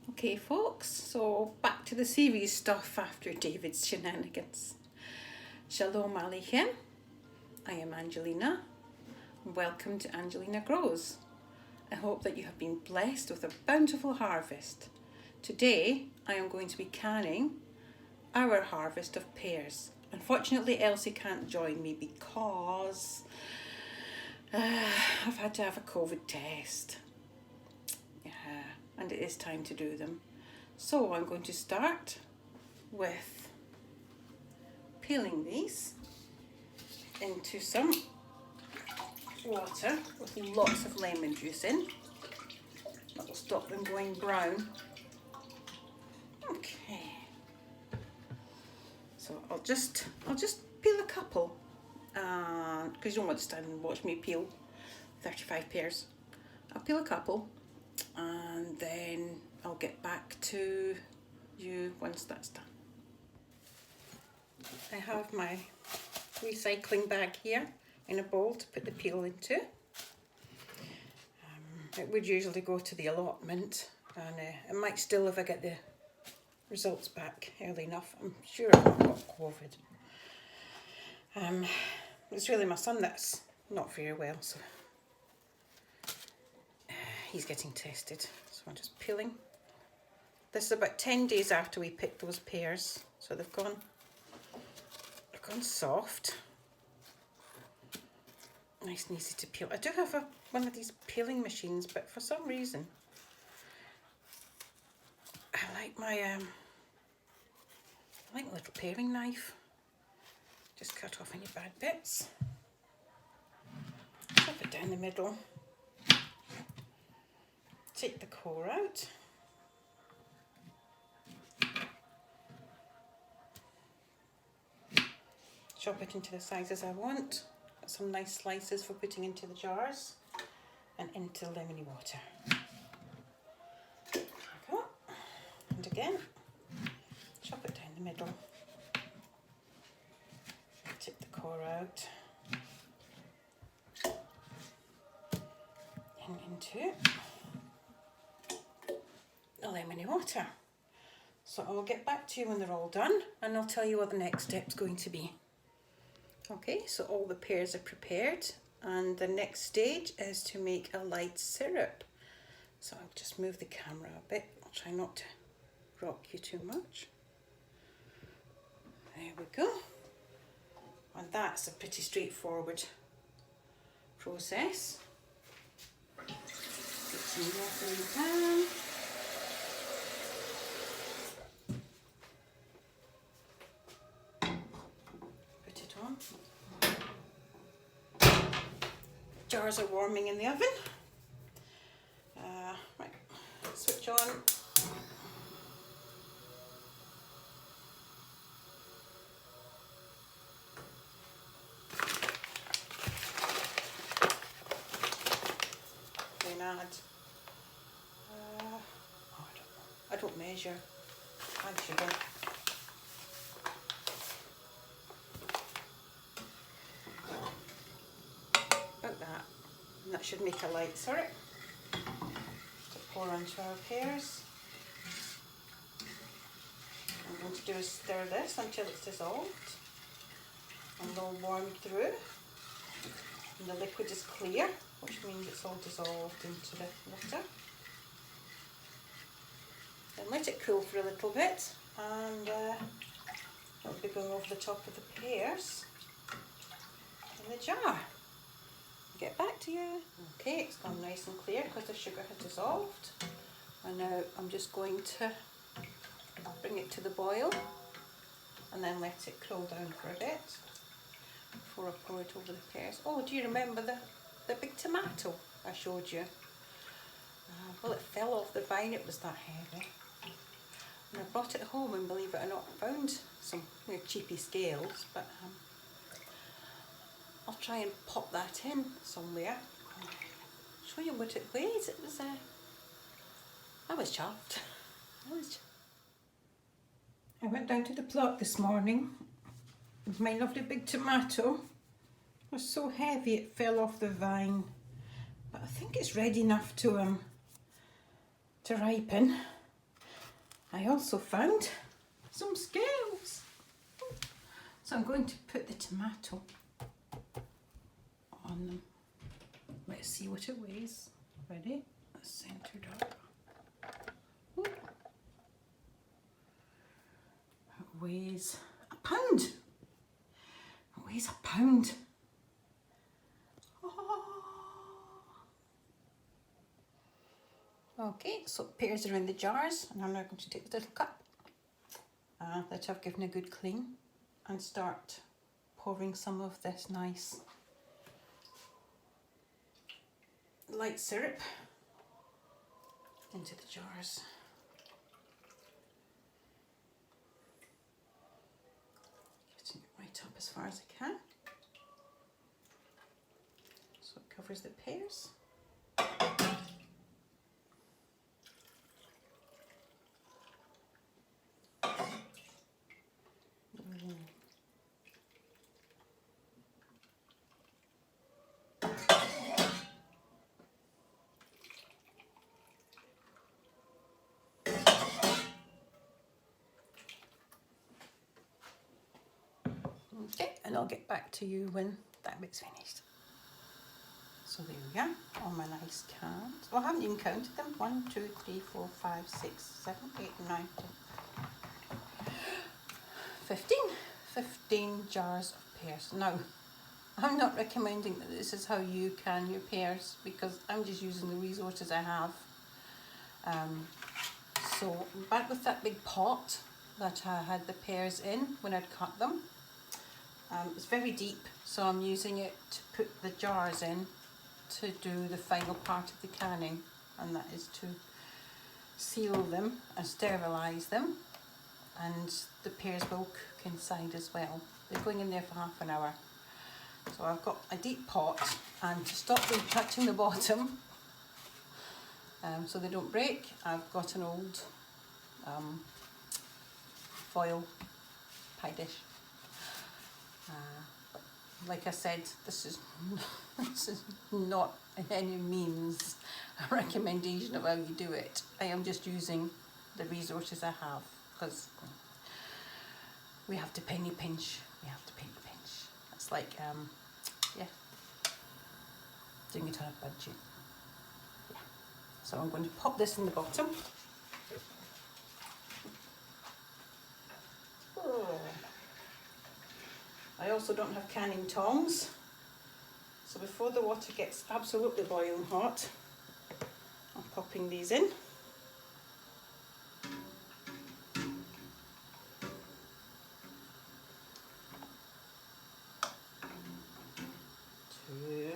Okay folks, so back to the serious stuff after David's shenanigans. Shalom Aleichem, I am Angelina. Welcome to Angelina Grows. I hope that you have been blessed with a bountiful harvest. Today I am going to be canning our harvest of pears. Unfortunately Elsie can't join me because I've had to have a COVID test. And it is time to do them. So I'm going to start with peeling these into some water with lots of lemon juice in. That will stop them going brown. Okay. So I'll just peel a couple, because you don't want to stand and watch me peel 35 pears. I'll peel a couple. And then I'll get back to you once that's done. I have my recycling bag here in a bowl to put the peel into. It would usually go to the allotment, and it might still if I get the results back early enough. I'm sure I've not got COVID. It's really my son that's not very well, so he's getting tested. So I'm just peeling. This is about 10 days after we picked those pears, so they've gone soft. Nice and easy to peel. I do have one of these peeling machines, but for some reason I like my little paring knife. Just cut off any bad bits. Chop it down the middle. Take the core out. Chop it into the sizes I want. Got some nice slices for putting into the jars and into the lemony water. There we go. And again, chop it down the middle. Take the core out. And into the lemony water. So I'll get back to you when they're all done and I'll tell you what the next step's going to be. Okay, so all the pears are prepared and the next stage is to make a light syrup. So I'll just move the camera a bit. I'll try not to rock you too much. There we go. And that's a pretty straightforward process. Get some water in the pan. Jars are warming in the oven. Right, switch on. Then add, I don't measure. Add sugar. That should make a light syrup to pour onto our pears. I'm going to do is stir this until it's dissolved and all warmed through, and the liquid is clear, which means it's all dissolved into the water. Then let it cool for a little bit, and it'll be going over the top of the pears in the jar. Get back to you. Okay, it's gone nice and clear because the sugar has dissolved. And now I'm just going to bring it to the boil and then let it cool down for a bit before I pour it over the pears. Oh, do you remember the big tomato I showed you? Well, it fell off the vine, it was that heavy. And I brought it home and believe it or not, I found some cheapy scales, but I'll try and pop that in somewhere. Show you what it weighs. It was I was chuffed. I went down to the plot this morning with my lovely big tomato. It was so heavy it fell off the vine, but I think it's ready enough to ripen. I also found some scales. So I'm going to put the tomato on them. Let's see what it weighs. Ready? That's centered up. Ooh. It weighs a pound. It weighs a pound. Oh. Okay, so pears are in the jars, and I'm now going to take the little cup that I've given a good clean and start pouring some of this nice light syrup into the jars. Getting it right up as far as I can. So it covers the pears. Okay, and I'll get back to you when that bit's finished. So there we are, all my nice cans. Well, I haven't even counted them. 1, 2, 3, 4, 5, 6, 7, 8, 9, 10, 15 jars of pears. Now, I'm not recommending that this is how you can your pears because I'm just using the resources I have. So back with that big pot that I had the pears in when I'd cut them. It's very deep, so I'm using it to put the jars in to do the final part of the canning, and that is to seal them and sterilise them, and the pears will cook inside as well. They're going in there for half an hour. So I've got a deep pot, and to stop them touching the bottom so they don't break, I've got an old foil pie dish. Like I said, this is not in any means a recommendation of how you do it. I am just using the resources I have because we have to penny pinch. It's like, yeah, doing it on a budget. Yeah. So I'm going to pop this in the bottom. Oh. I also don't have canning tongs, so before the water gets absolutely boiling hot, I'm popping these in. Two, three,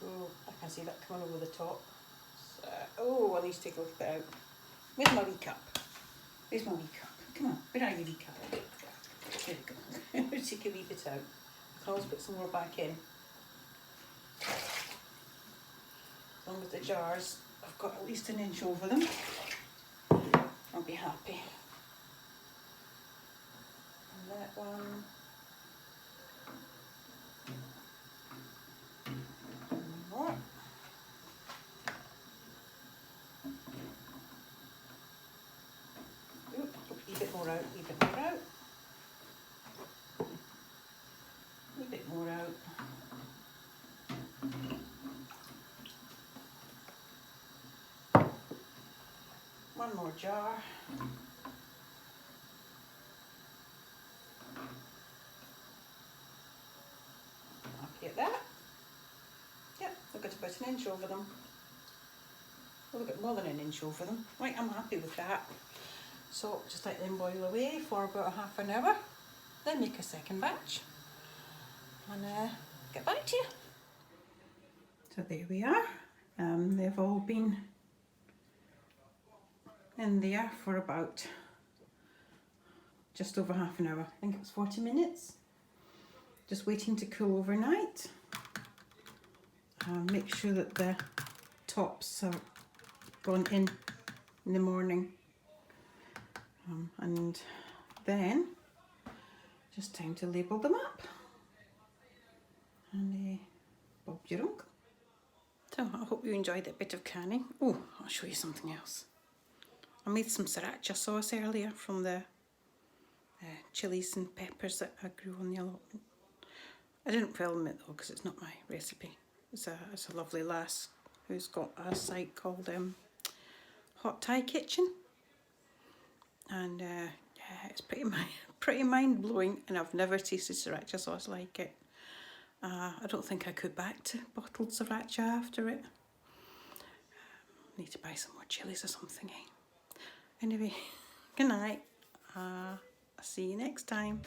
oh, I can see that coming over the top. So, oh, I need to take a little bit out. Where's my wee cup? Where's my wee cup? Come on, where are you, wee cup? There we go. Take a wee bit out. I can always put some more back in. As long as the jars, I've got at least an inch over them, I'll be happy. And that one. More. Oop, a bit more out, a bit more out. A bit more out. One more jar. Happy at that. Yep, I've got about an inch over them. A little bit more than an inch over them. Right, I'm happy with that. So just let them boil away for about half an hour. Then make a second batch and get back to you. So there we are. They've all been in there for about just over half an hour. I think it was 40 minutes. Just waiting to cool overnight. Make sure that the tops are gone in in the morning. And then just time to label them up. And Bob your uncle. So I hope you enjoyed that bit of canning. Oh, I'll show you something else. I made some sriracha sauce earlier from the chilies and peppers that I grew on the allotment. I didn't film it though because it's not my recipe. It's a lovely lass who's got a site called Hot Thai Kitchen, and yeah, it's pretty mind blowing, and I've never tasted sriracha sauce like it. I don't think I could back to bottled sriracha after it. Need to buy some more chilies or something. Anyway, good night. I'll see you next time.